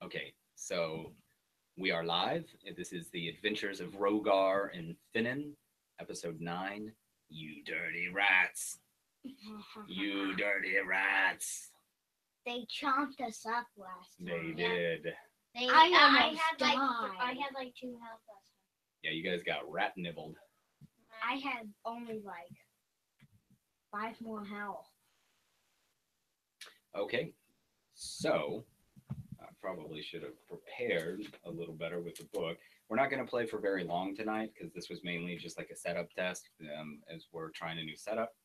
Okay, so we are live. This is the Adventures of Rhogar and Finnan, episode 9. You dirty rats. You dirty rats. They chomped us up last They time. did. I had like 2 health last time. Yeah, you guys got rat nibbled. I had only like 5 more health. Okay, so I probably should have prepared a little better with the book. We're not going to play for very long tonight because this was mainly just like a setup test as we're trying a new setup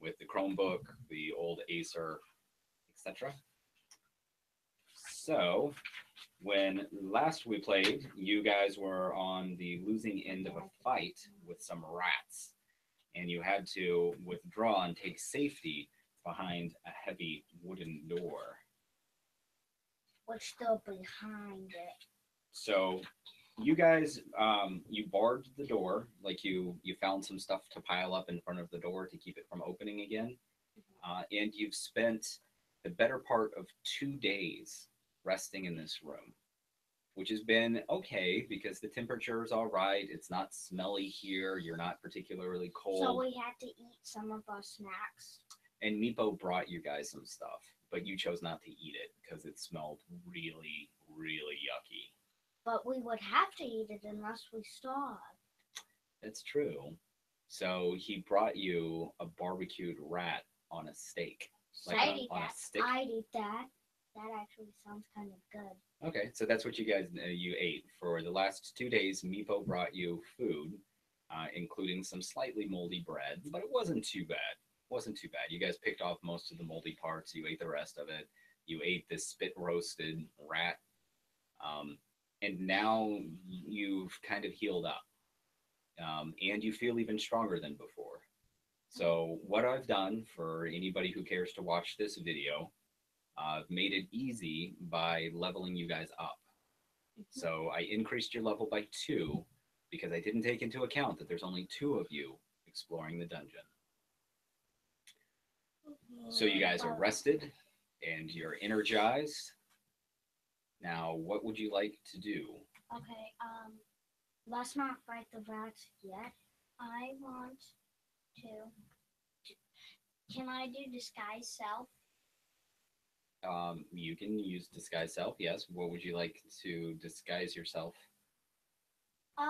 with the Chromebook, the old Acer, etc. So, when last we played, you guys were on the losing end of a fight with some rats, and you had to withdraw and take safety behind a heavy wooden door. What's still behind it? So, you guys, you barred the door, like you found some stuff to pile up in front of the door to keep it from opening again, and you've spent the better part of 2 days resting in this room, which has been okay because the temperature is all right. It's not smelly here. You're not particularly cold. So we had to eat some of our snacks. And Meepo brought you guys some stuff, but you chose not to eat it because it smelled really, really yucky. But we would have to eat it unless we starved. That's true. So he brought you a barbecued rat on a steak. Like I'd eat on that. A stick. I'd eat that. That actually sounds kind of good. Okay, so that's what you guys you ate for the last 2 days. Meepo brought you food, including some slightly moldy bread, but it wasn't too bad. Wasn't too bad. You guys picked off most of the moldy parts. You ate the rest of it. You ate this spit roasted rat, and now you've kind of healed up, and you feel even stronger than before. So what I've done for anybody who cares to watch this video, I've made it easy by leveling you guys up. So I increased your level by 2 because I didn't take into account that there's only 2 of you exploring the dungeon. So you guys are rested and you're energized. Now, what would you like to do? Okay, let's not fight the rats yet. I want to. Can I do disguise self? You can use disguise self, yes. What would you like to disguise yourself? I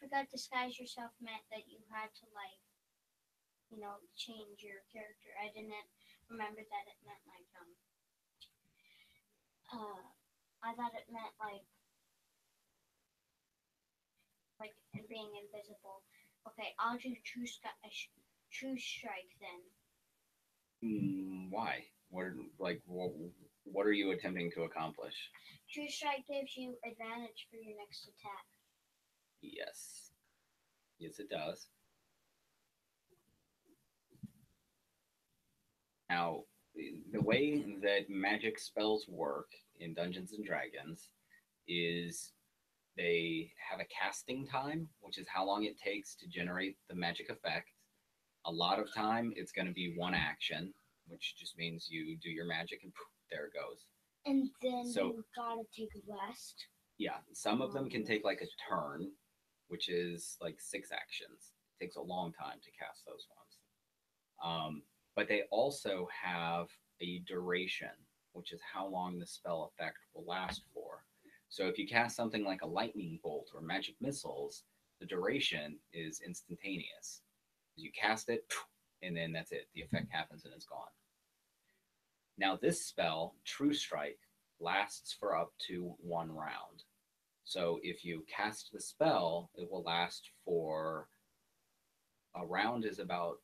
forgot disguise yourself meant that you had to, like, change your character. I didn't remember that it meant, I thought it meant, like being invisible. Okay, I'll do true strike then. Why? What are you attempting to accomplish? True strike gives you advantage for your next attack. Yes. Yes, it does. Now, the way that magic spells work in Dungeons and Dragons is they have a casting time, which is how long it takes to generate the magic effect. A lot of time, it's going to be one action, which just means you do your magic and poof, there it goes. And then you gotta take a rest. Yeah, some of them can take like a turn, which is like 6 actions. It takes a long time to cast those ones. But they also have a duration, which is how long the spell effect will last for. So if you cast something like a lightning bolt or magic missiles, the duration is instantaneous. You cast it, and then that's it. The effect happens and it's gone. Now this spell, True Strike, lasts for up to 1 round. So if you cast the spell, it will last for a round is about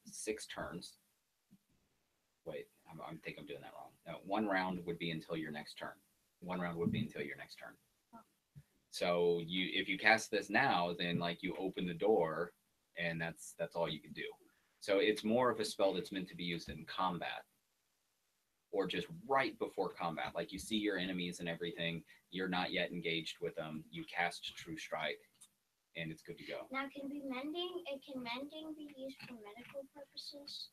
6 turns. Wait, I think I'm doing that wrong. No, 1 round would be until your next turn. 1 round would be until your next turn. So if you cast this now, then like you open the door, and that's all you can do. So it's more of a spell that's meant to be used in combat, or just right before combat. Like you see your enemies and everything, you're not yet engaged with them. You cast True Strike, and it's good to go. Now, can mending be used for medical purposes?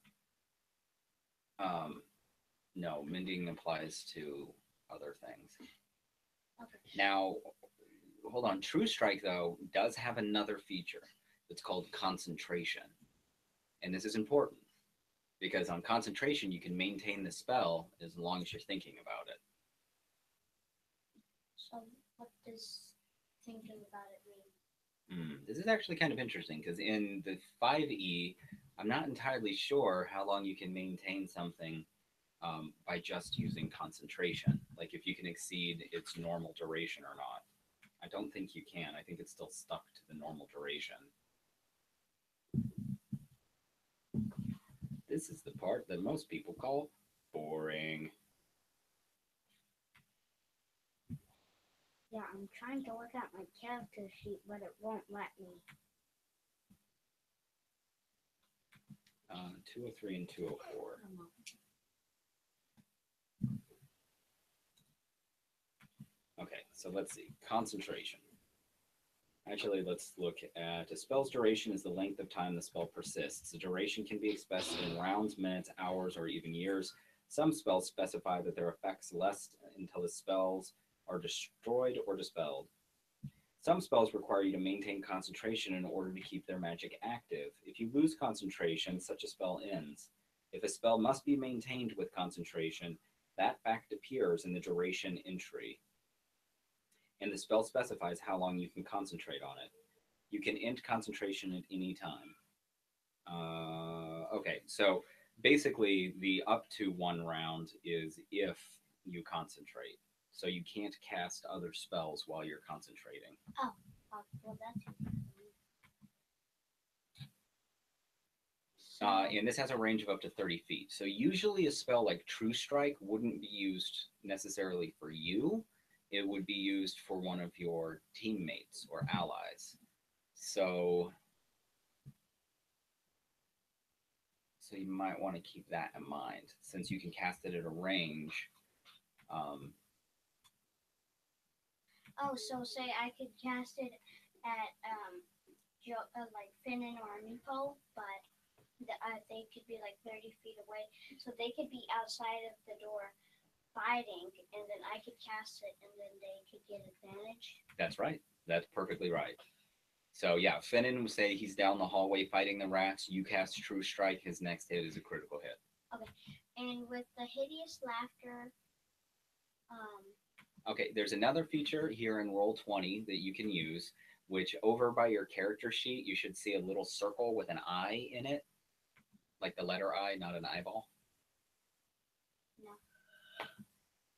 No, mending applies to other things. Okay. Now, hold on. True Strike, though, does have another feature. It's called concentration. And this is important because on concentration, you can maintain the spell as long as you're thinking about it. So what does thinking about it mean? This is actually kind of interesting because in the 5e, I'm not entirely sure how long you can maintain something by just using concentration. Like if you can exceed its normal duration or not. I don't think you can. I think it's still stuck to the normal duration. This is the part that most people call boring. Yeah, I'm trying to look at my character sheet, but it won't let me. 203 and 204. Okay, so let's see. Concentration. Actually, let's look at a spell's duration is the length of time the spell persists. The duration can be expressed in rounds, minutes, hours, or even years. Some spells specify that their effects last until the spells are destroyed or dispelled. Some spells require you to maintain concentration in order to keep their magic active. If you lose concentration, such a spell ends. If a spell must be maintained with concentration, that fact appears in the duration entry, and the spell specifies how long you can concentrate on it. You can end concentration at any time. Okay, so basically, the up to one round is if you concentrate. So you can't cast other spells while you're concentrating. Oh, well, that's so, And this has a range of up to 30 feet. So usually a spell like True Strike wouldn't be used necessarily for you. It would be used for one of your teammates or allies. So you might want to keep that in mind since you can cast it at a range. so say I could cast it at like Finnan or Meepo, but they could be like 30 feet away, so they could be outside of the door fighting, and then I could cast it, and then they could get advantage. That's right. That's perfectly right. So yeah, Finnan would say he's down the hallway fighting the rats. You cast True Strike. His next hit is a critical hit. Okay, and with the hideous laughter, Okay, there's another feature here in Roll20 that you can use, which over by your character sheet, you should see a little circle with an eye in it, like the letter I, not an eyeball. No.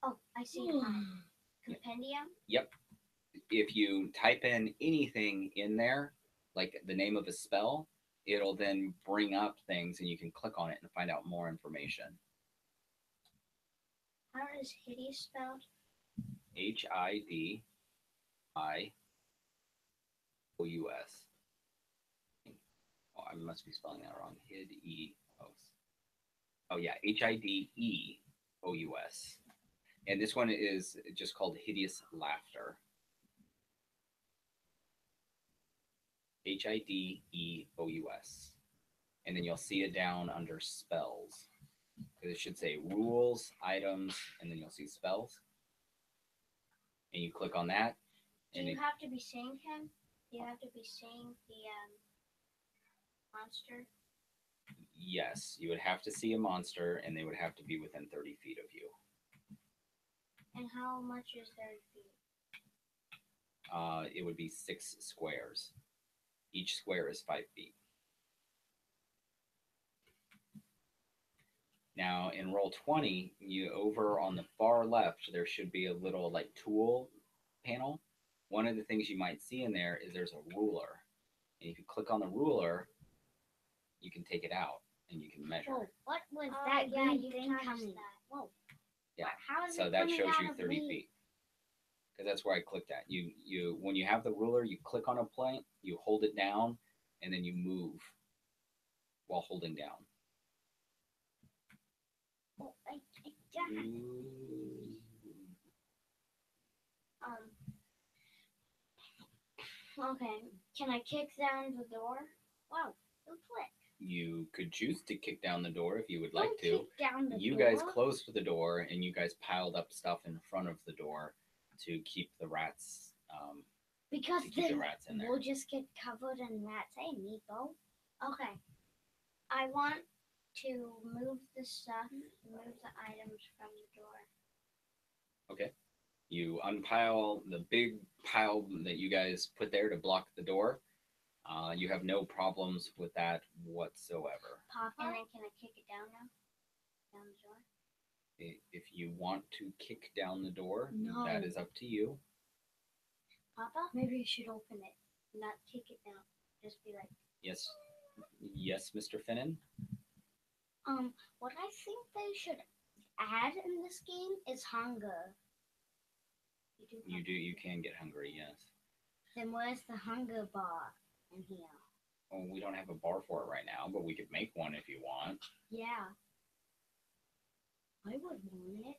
Oh, I see. Compendium? Yep. If you type in anything in there, like the name of a spell, it'll then bring up things and you can click on it and find out more information. How is hideous spelled? HIDIOUS. Oh, I must be spelling that wrong. Hideous. Oh yeah, HIDEOUS. And this one is just called Hideous Laughter. HIDEOUS. And then you'll see it down under spells. Because it should say rules, items, and then you'll see spells. And you click on that. Do you have to be seeing him? Do you have to be seeing the monster? Yes, you would have to see a monster, and they would have to be within 30 feet of you. And how much is 30 feet? It would be 6 squares. Each square is 5 feet. Now, in Roll20, you over on the far left, there should be a little like tool panel. One of the things you might see in there is there's a ruler. And if you click on the ruler, you can take it out and you can measure. Whoa, what was that green thing coming? Whoa. Yeah, how is so it that coming shows out you of 30 me? feet. Because that's where I clicked at. You when you have the ruler, you click on a point, you hold it down, and then you move while holding down. Oh, okay. Can I kick down the door? Wow, you click. You could choose to kick down the door if you would like Don't to. kick down the You door. guys closed the door and you guys piled up stuff in front of the door to keep the rats. Because to keep the then rats in there. we'll just get covered in rats. Hey, Meepo. Okay. I want to move the stuff, move the items from the door. Okay. You unpile the big pile that you guys put there to block the door. You have no problems with that whatsoever. Papa? And then can I kick it down now? Down the door? If you want to kick down the door, No. that is up to you. Papa? Maybe you should open it, not kick it down. Just be like. Yes. Yes, Mr. Finnan? What I think they should add in this game is hunger. You can get hungry, yes. Then where's the hunger bar in here? Well, we don't have a bar for it right now, but we could make one if you want. Yeah. I would want it.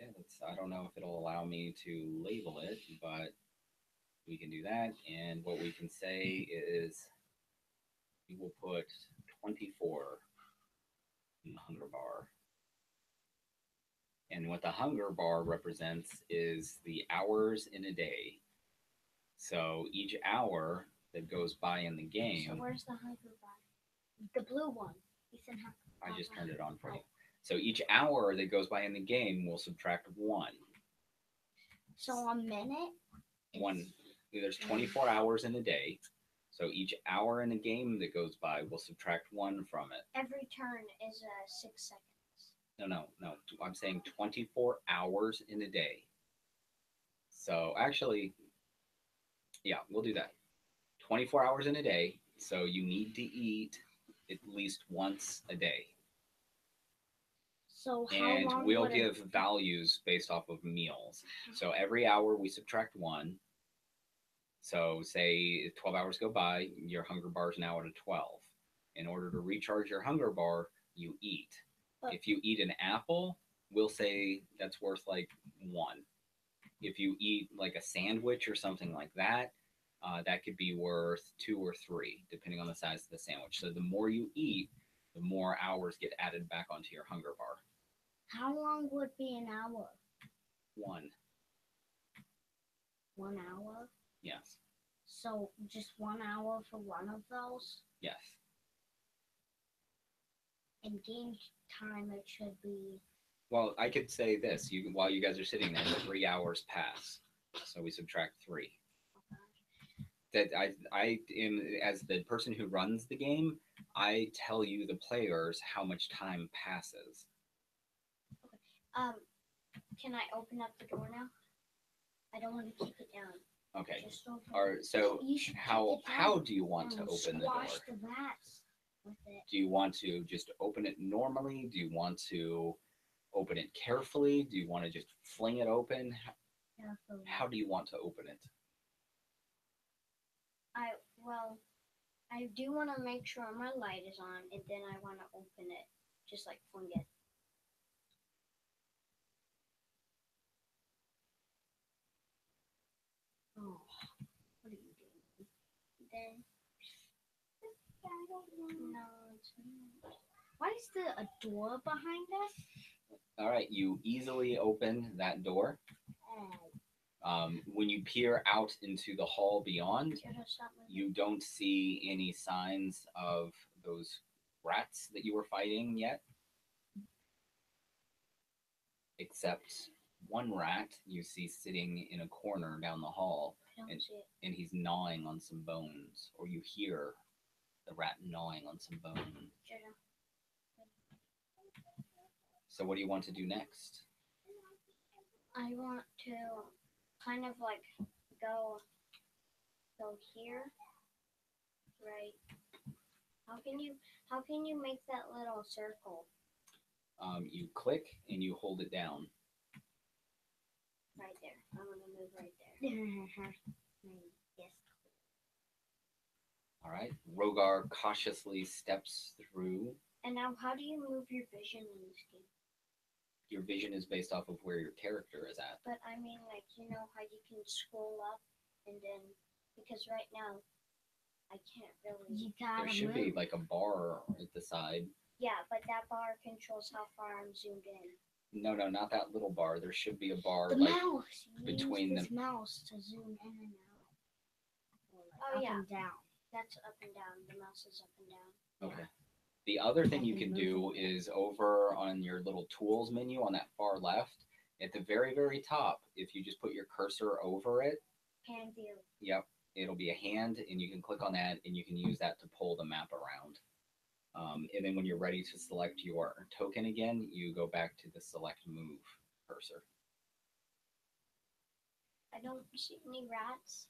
Okay, I don't know if it'll allow me to label it, but we can do that. And what we can say is we will put 24 in the hunger bar. And what the hunger bar represents is the hours in a day. So each hour that goes by in the game. So where's the hunger bar? The blue one. Ethan, I just turned it on for you. So each hour that goes by in the game will subtract 1. So a minute? There's 24 hours in a day. So each hour in a game that goes by will subtract 1 from it. Every turn is 6 seconds. No. I'm saying 24 hours in a day. So actually, yeah, we'll do that. 24 hours in a day. So you need to eat at least once a day. So how and long we'll give values based off of meals. So every hour we subtract 1. So say 12 hours go by, your hunger bar is now at a 12. In order to recharge your hunger bar, you eat. If you eat an apple, we'll say that's worth like 1. If you eat like a sandwich or something like that, that could be worth 2 or 3, depending on the size of the sandwich. So the more you eat, the more hours get added back onto your hunger bar. How long would be an hour? 1. 1 hour? Yes. So just 1 hour for one of those? Yes. In game time, it should be. Well, I could say this: while you guys are sitting there, 3 hours pass, so we subtract 3. That I am, as the person who runs the game, I tell you the players how much time passes. Okay. Can I open up the door now? I don't want to kick it down. Okay. Just open Or so how do you want to open the door? Squash the rats with it. Do you want to just open it normally? Do you want to open it carefully? Do you want to just fling it open? Carefully. How do you want to open it? I do want to make sure my light is on, and then I want to open it, just like fling it. Oh, what are you doing? Then I don't know. Why is there a door behind us? All right, you easily open that door. When you peer out into the hall beyond, you don't see any signs of those rats that you were fighting yet. Except one rat you see sitting in a corner down the hall, and he's gnawing on some bones, or you hear the rat gnawing on some bones. So what do you want to do next? I want to kind of like go here, right? How can you make that little circle? You click and you hold it down. Right there. I want to move right there. Yes. All right. Rhogar cautiously steps through. And now, how do you move your vision in this game? Your vision is based off of where your character is at. But I mean, like, you know how you can scroll up and then, because right now I can't really. You gotta There should move. be like a bar at the side. Yeah, but that bar controls how far I'm zoomed in. No, no, not that little bar. There should be a bar The like mouse. You between use this them. mouse to zoom in and out. Or like Oh, up yeah. and down. That's up and down. The mouse is up and down. Okay. The other thing you can can move do is over on your little tools menu on that far left, at the very, very top, if you just put your cursor over it, Hand view. yep, it'll be a hand, and you can click on that, and you can use that to pull the map around. And then when you're ready to select your token again, you go back to the select move cursor. I don't see any rats.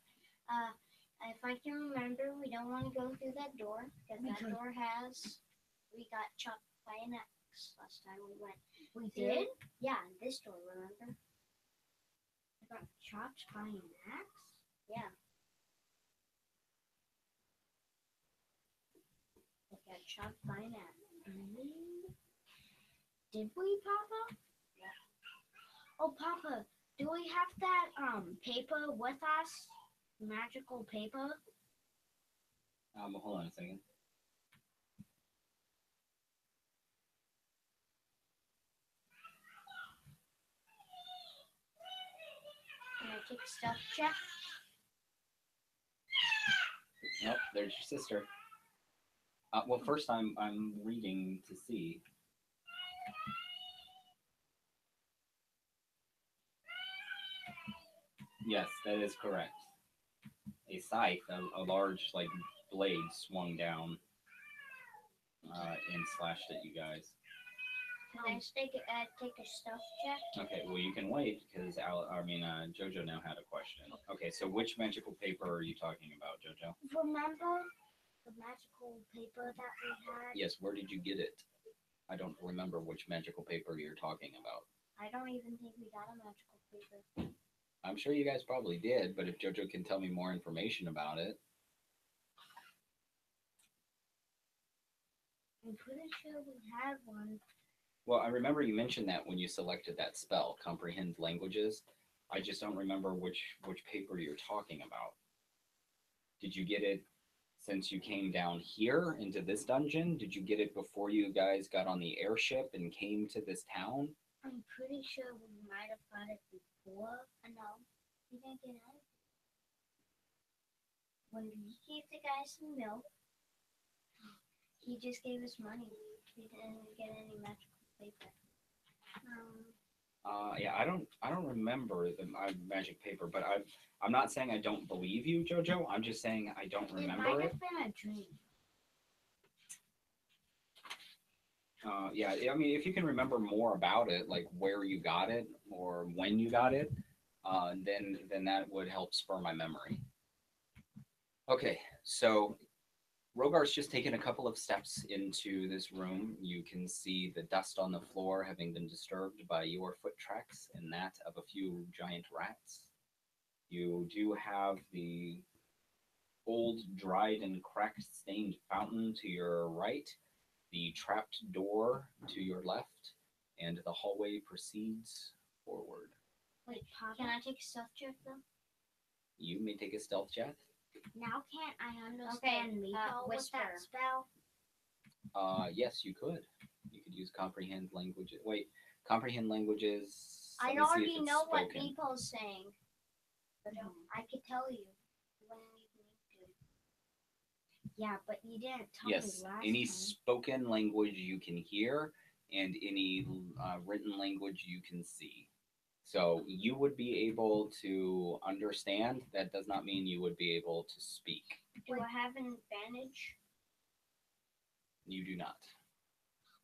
If I can remember, we don't want to go through that door because that Okay. door we got chopped by an axe last time we went. We through- did? Yeah, this door, remember? I got chopped by an axe? Yeah. We got chopped by an axe. Did we, Papa? Yeah. Oh, Papa, do we have that paper with us? Magical paper? Hold on a second. Can I take a stealth check? Nope, there's your sister. Well, first I'm reading to see. Yes, that is correct. A scythe, a large like blade, swung down and slashed at you guys. Can I take a stealth check? Okay, well you can wait because Jojo now had a question. Okay, so which magical paper are you talking about, Jojo? Remember the magical paper that we had? Yes, where did you get it? I don't remember which magical paper you're talking about. I don't even think we got a magical paper. I'm sure you guys probably did, but if Jojo can tell me more information about it. I'm pretty sure we had one. Well, I remember you mentioned that when you selected that spell, comprehend languages. I just don't remember which paper you're talking about. Did you get it since you came down here into this dungeon? Did you get it before you guys got on the airship and came to this town? I'm pretty sure we might have got it before. No, we didn't get it. When we gave the guy some milk, he just gave us money. We didn't get any magical paper. Yeah, I don't remember the magic paper, but I'm not saying I don't believe you, Jojo. I'm just saying I don't It remember might it. have been a dream. Yeah, I mean, if you can remember more about it, like where you got it or when you got it, then that would help spur my memory. Okay, so Rhogar's just taken a couple of steps into this room. You can see the dust on the floor having been disturbed by your foot tracks and that of a few giant rats. You do have the old, dried, and cracked stained fountain to your right, the trapped door to your left, and the hallway proceeds forward. Wait, Papa? Can I take a stealth check though? You may take a stealth check. Now can't I understand Meepo with whisper. that spell? Yes, you could. You could use comprehend languages. Wait, comprehend languages. I let me see if already it's know what spoken. Meeple's saying. But I could tell you. You wouldn't even need to. Yeah, but you didn't tell Yes, me last any time. spoken language you can hear, and any written language you can see. So you would be able to understand. That does not mean you would be able to speak. Do I have an advantage? You do not.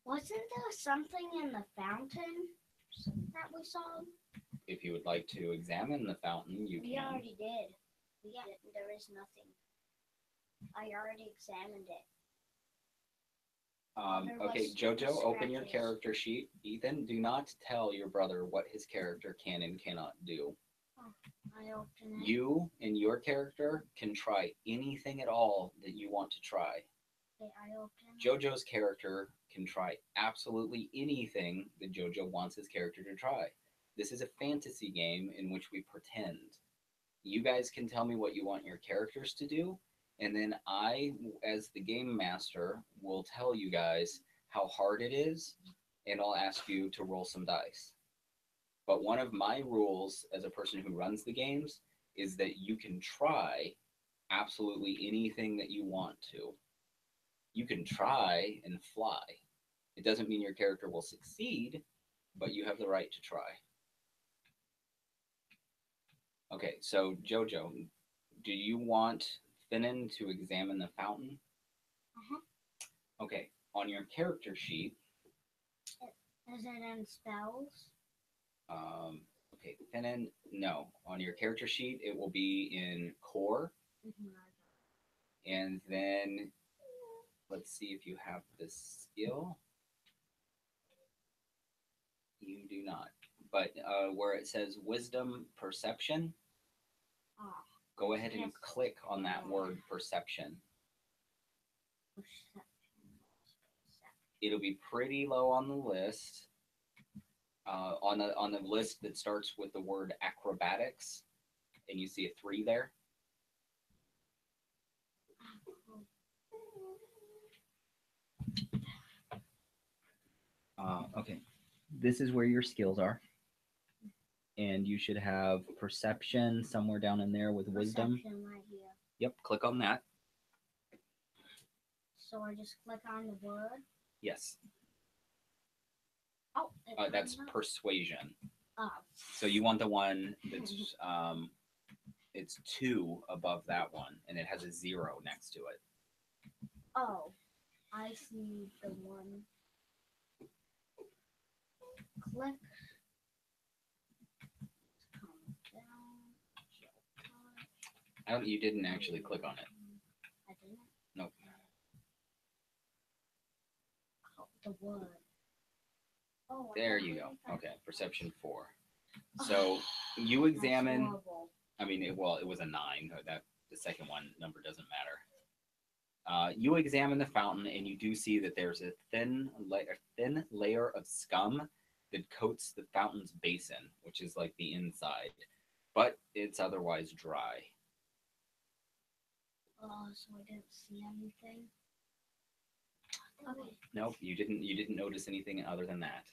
Wasn't there something in the fountain that we saw? If you would like to examine the fountain, you We can. already did. There is nothing. I already examined it. There Okay, was Jojo, open your scratches. character sheet. Ethan, do not tell your brother what his character can and cannot do. I opened it. You and your character can try anything at all that you want to try. Okay, I opened it. Jojo's character can try absolutely anything that Jojo wants his character to try. This is a fantasy game in which we pretend. You guys can tell me what you want your characters to do, And then I, as the game master, will tell you guys how hard it is, and I'll ask you to roll some dice. But one of my rules as a person who runs the games is that you can try absolutely anything that you want to. You can try and fly. It doesn't mean your character will succeed, but you have the right to try. Okay, so Jojo, do you want Finnan to examine the fountain? Uh-huh. Okay, on your character sheet. Is it in spells? Okay, Finnan, no. On your character sheet, it will be in core. Mm-hmm. And then let's see if you have this skill. You do not. But where it says wisdom perception, Oh, go ahead and yes. click on that word perception. It'll be pretty low on the list. On the list that starts with the word acrobatics, and you see a 3 there. Okay. This is where your skills are. And you should have perception somewhere down in there with wisdom. Perception right here. Yep, click on that. So I just click on the word. Yes. Oh, That's persuasion. Oh. So you want the one that's it's 2 above that one, and it has a 0 next to it. Oh, I see the one. Click. You didn't actually click on it. I didn't? Nope. Oh, the word. Oh, There you go. Okay, perception 4. So you examine. I mean, it was a 9. That the second one number doesn't matter. You examine the fountain, and you do see that there's a thin layer of scum that coats the fountain's basin, which is like the inside, but it's otherwise dry. Oh, so I didn't see anything. Okay. Nope, you didn't notice anything other than that.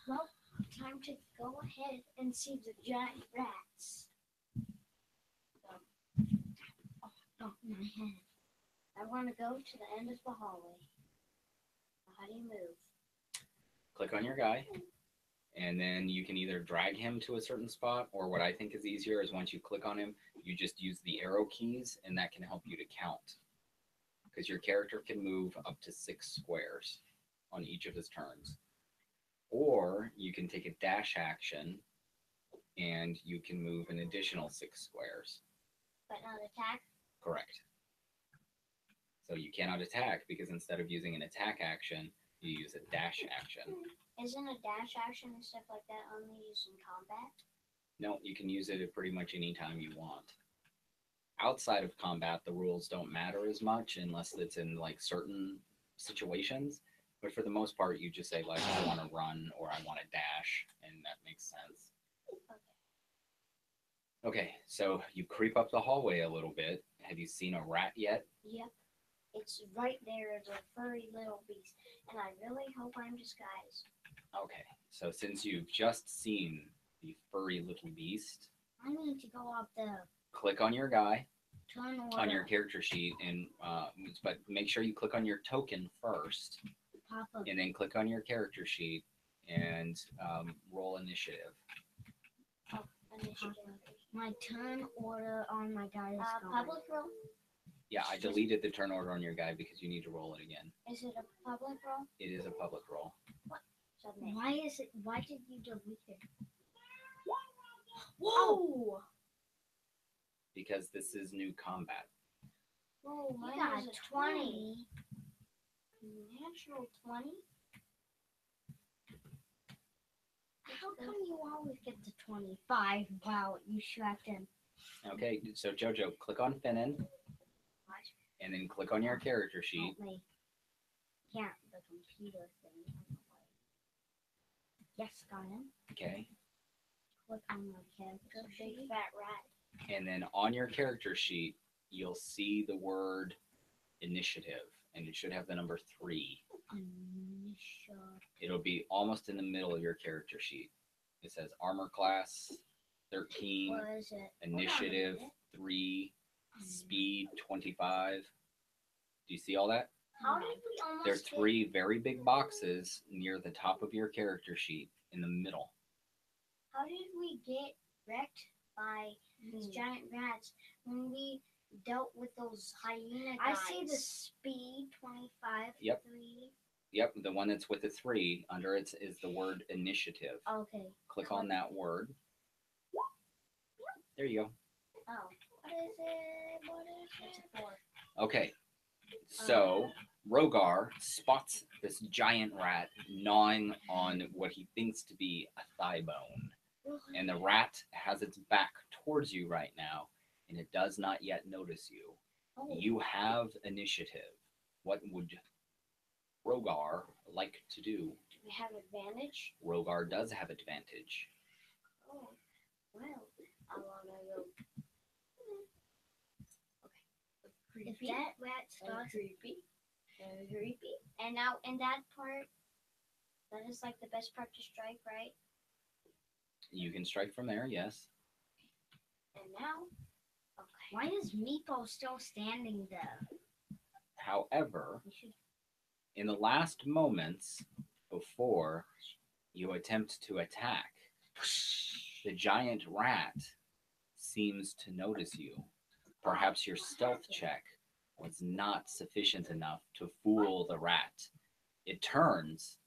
Well, time to go ahead and see the giant rats. Oh, my head. I want to go to the end of the hallway. How do you move? Click on your guy, and then you can either drag him to a certain spot, or what I think is easier is once you click on him, you just use the arrow keys, and that can help you to count. Because your character can move up to 6 squares on each of his turns. Or you can take a dash action, and you can move an additional 6 squares. But not attack? Correct. So you cannot attack, because instead of using an attack action, you use a dash action. Isn't a dash action and stuff like that only used in combat? No, you can use it at pretty much any time you want. Outside of combat, the rules don't matter as much unless it's in like certain situations. But for the most part, you just say like, I want to run or I want to dash, and that makes sense. Okay, so you creep up the hallway a little bit. Have you seen a rat yet? Yep. It's right there, the furry little beast. And I really hope I'm disguised. Okay, so since you've just seen the furry little beast, I need to go up there. click on your guy Turn on your character sheet, and but make sure you click on your token first, Pop up. and then click on your character sheet and roll initiative. Oh, initiative. My turn order on my guy is gone. Public roll? Yeah, I deleted the turn order on your guy because you need to roll it again. Is it a public roll? It is a public roll. Submit. Why did you delete it? Whoa! Oh. Because this is new combat. Whoa, mine got was a 20. Natural 20? How come you always get the 25? Wow, you shracked him. Okay, so Jojo, click on Finnan, and then click on your character sheet. Help me. Can't, the computer thing. Yes, got him. Okay, Click on my character Big sheet. fat rat. and then on your character sheet, you'll see the word initiative, and it should have the number 3. It'll be almost in the middle of your character sheet. It says armor class 13, What is it? initiative 3, speed 25. Do you see all that? How did we almost There's get- 3 very big boxes near the top of your character sheet in the middle. How did we get wrecked by these giant rats when we dealt with those hyena guys? I see the speed 25. Yep. 3. Yep, the one that's with the 3 under it is the word initiative. Okay. Click on that word. There you go. Oh. What is it? What is it? It's a 4. Okay. So Rhogar spots this giant rat gnawing on what he thinks to be a thigh bone. And the rat has its back towards you right now, and it does not yet notice you. Oh. You have initiative. What would Rhogar like to do? Do we have advantage? Rhogar does have advantage. Oh. Well, I want to go. If that rat starts creepy, very creepy. And now in that part, that is like the best part to strike, right? You can strike from there, yes. And now, okay. Why is Meepo still standing there? However, in the last moments before you attempt to attack, the giant rat seems to notice you. Perhaps your stealth check was not sufficient enough to fool the rat. It turns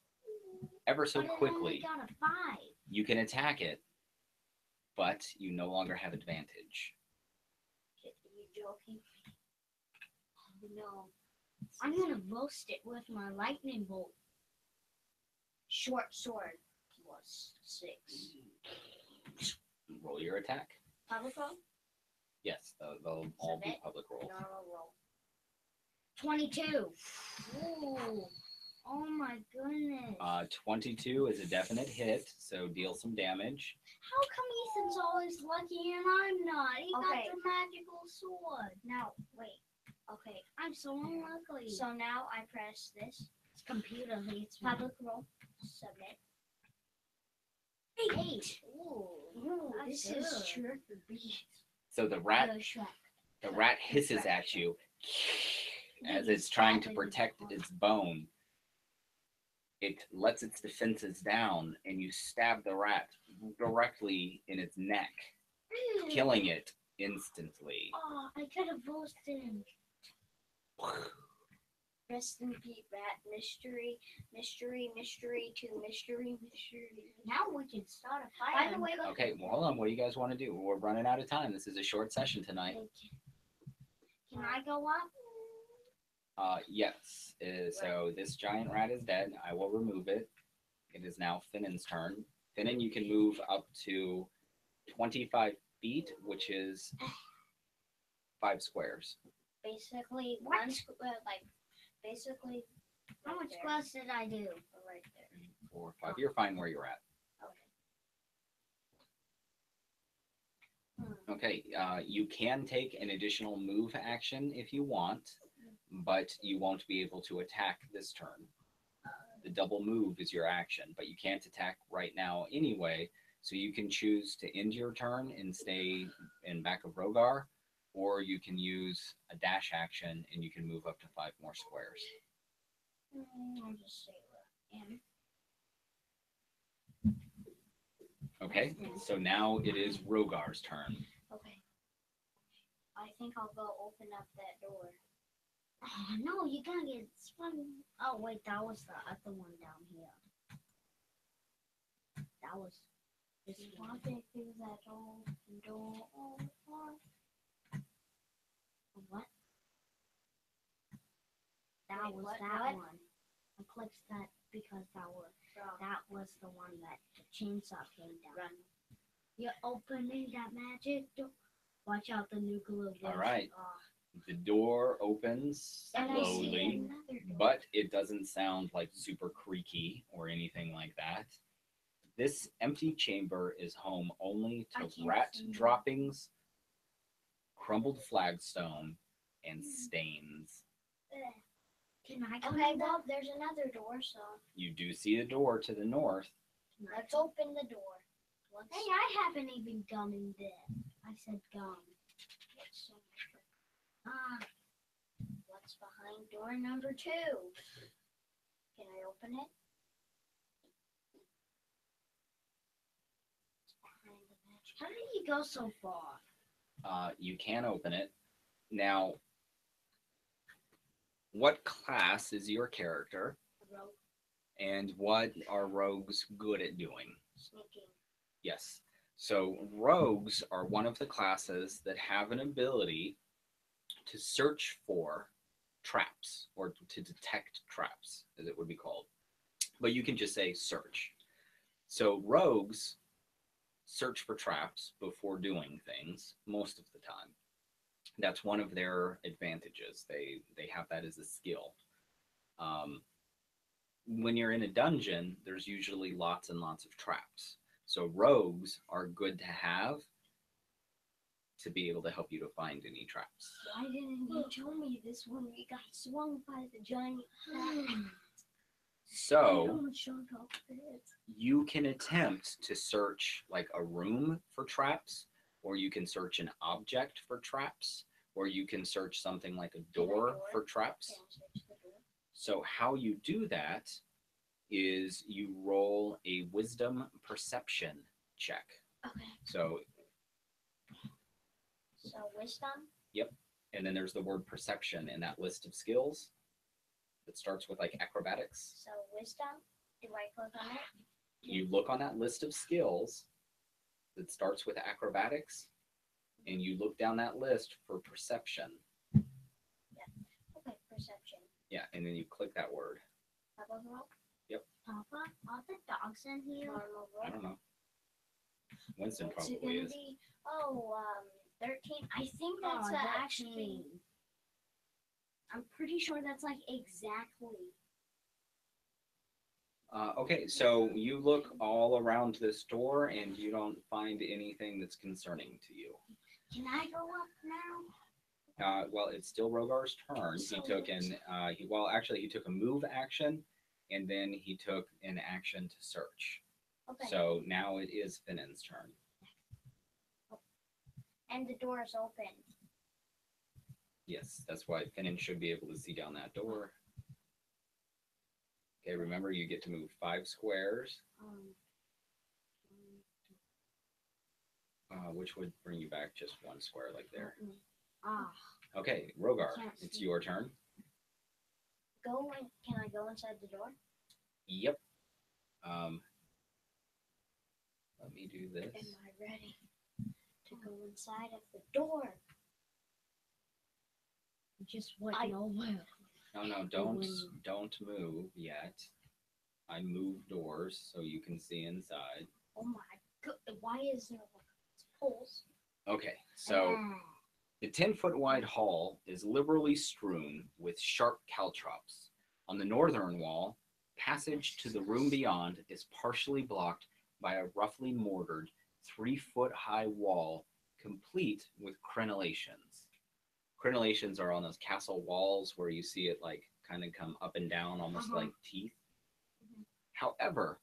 ever so But it quickly. only got a 5. You can attack it, but you no longer have advantage. Are you joking? Oh, no. I'm gonna roast it with my lightning bolt. Short sword plus 6. Roll your attack. Public roll? Yes, they'll all be Submit. public rolls. Normal roll. 22. Ooh. Oh my goodness. 22 is a definite hit, so deal some damage. How come Ethan's always lucky and I'm not? He Okay. got the magical sword. Now, wait. Okay. I'm so unlucky. So now I press this. This computer hates me. Public roll. Submit. 8. Ooh, That's this is good. sure for beast. So the rat Shrek. hisses at you as it's trying to protect its bone. It lets its defenses down, and you stab the rat directly in its neck, killing it instantly. Oh, I could have roasted him. Rest in peace, rat. Mystery, mystery, mystery to mystery, mystery. Now we can start a fire. By the way, look. Okay, well, hold on. What do you guys want to do? We're running out of time. This is a short session tonight. Can I go up? Yes. So this giant rat is dead. I will remove it. It is now Finnan's turn. Finnan, you can move up to 25 feet, which is 5 squares. Basically, What? basically. How right much there. squares did I do? Right there. 4, 5. You're fine where you're at. Okay, you can take an additional move action if you want, but you won't be able to attack this turn. The double move is your action, but you can't attack right now anyway, so you can choose to end your turn and stay in back of Rhogar, or you can use a dash action and you can move up to 5 more squares. I'll just say where I am. Okay, so now it is Rhogar's turn. Okay. I think I'll go open up that door. Oh, no, you gotta get spun. Oh, wait, that was the other one down here. That was this one. Walking through that door. What? That Wait, was what? that What? one. I clicked that because that was the one that the chainsaw came down. Run. You're opening that magic door. Watch out, the nuclear waste. All right. Oh. The door opens And I see slowly, another door. but it doesn't sound like super creaky or anything like that. This empty chamber is home only I to can't rat see. droppings, crumbled flagstone, and stains. Ugh. Can I come Okay, in well, that? there's another door, so You do see a door to the north. let's open the door. Let's, Hey, I haven't even gone in there. I said gone. what's, Ah, what's behind door number 2? Can I open it? It's behind the magic. how did he go so far? You can open it. Now, what class is your character, Rogue and what are rogues good at doing? sneaking. Yes. So rogues are one of the classes that have an ability to search for traps, or to detect traps, as it would be called. But you can just say search. So rogues search for traps before doing things most of the time. That's one of their advantages. They have that as a skill. When you're in a dungeon, there's usually lots and lots of traps. So rogues are good to have to be able to help you to find any traps. Why didn't you tell me this when we got swung by the giant bat? So Shut up, it. you can attempt to search like a room for traps, or you can search an object for traps, or you can search something like a door for traps. Can I search the door? So how you do that is you roll a wisdom perception check. Okay. So, So wisdom. and then there's the word perception in that list of skills that starts with like acrobatics. So wisdom. Do I click on it? You look on that list of skills that starts with acrobatics, and you look down that list for perception. Okay, perception. Yeah, and then you click that word. Double roll. Papa, are the dogs in here? Normal I roll. don't know. Winston What's it probably gonna is. Be, 13. I think that's Oh, the that actually. mean. I'm pretty sure that's like exactly. Okay, so you look all around this door and you don't find anything that's concerning to you. Can I go up now? Well, it's still Rhogar's turn. He took he took a move action, and then he took an action to search. Okay. So now it is Finnan's turn. And the door is open. Yes, that's why Finnan should be able to see down that door. Okay, remember you get to move 5 squares, which would bring you back just 1 square, like there. Ah, Okay, Rhogar, Can't it's see. your turn. Can I go inside the door? Yep. Let me do Am this. I ready to go inside of the door? just went I- nowhere. No, don't move yet. I move doors so you can see inside. Oh my god! Why is there poles? Okay, so the 10-foot wide hall is liberally strewn with sharp caltrops. On the northern wall, passage to the room beyond is partially blocked by a roughly mortared 3-foot high wall, complete with crenellations. Crenellations are on those castle walls where you see it like kind of come up and down, almost like teeth. However,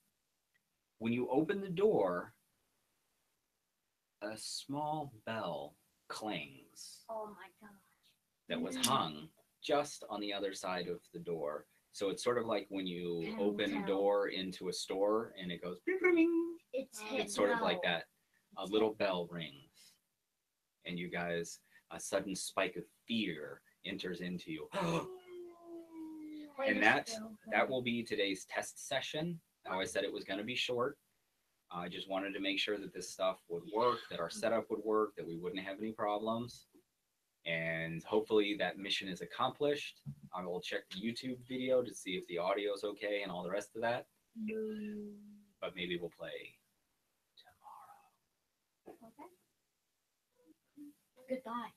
when you open the door, a small bell clings Oh my god! that was hung just on the other side of the door. So it's sort of like when you Can open a tell. door into a store and it goes bing, bing, bing. It's sort of like that. A little bell rings, and you guys, a sudden spike of fear enters into you. And that will be today's test session. How I said it was going to be short. I just wanted to make sure that this stuff would work, that our setup would work, that we wouldn't have any problems. And hopefully that mission is accomplished. I will check the YouTube video to see if the audio is okay and all the rest of that. But maybe we'll play tomorrow. Okay. Goodbye.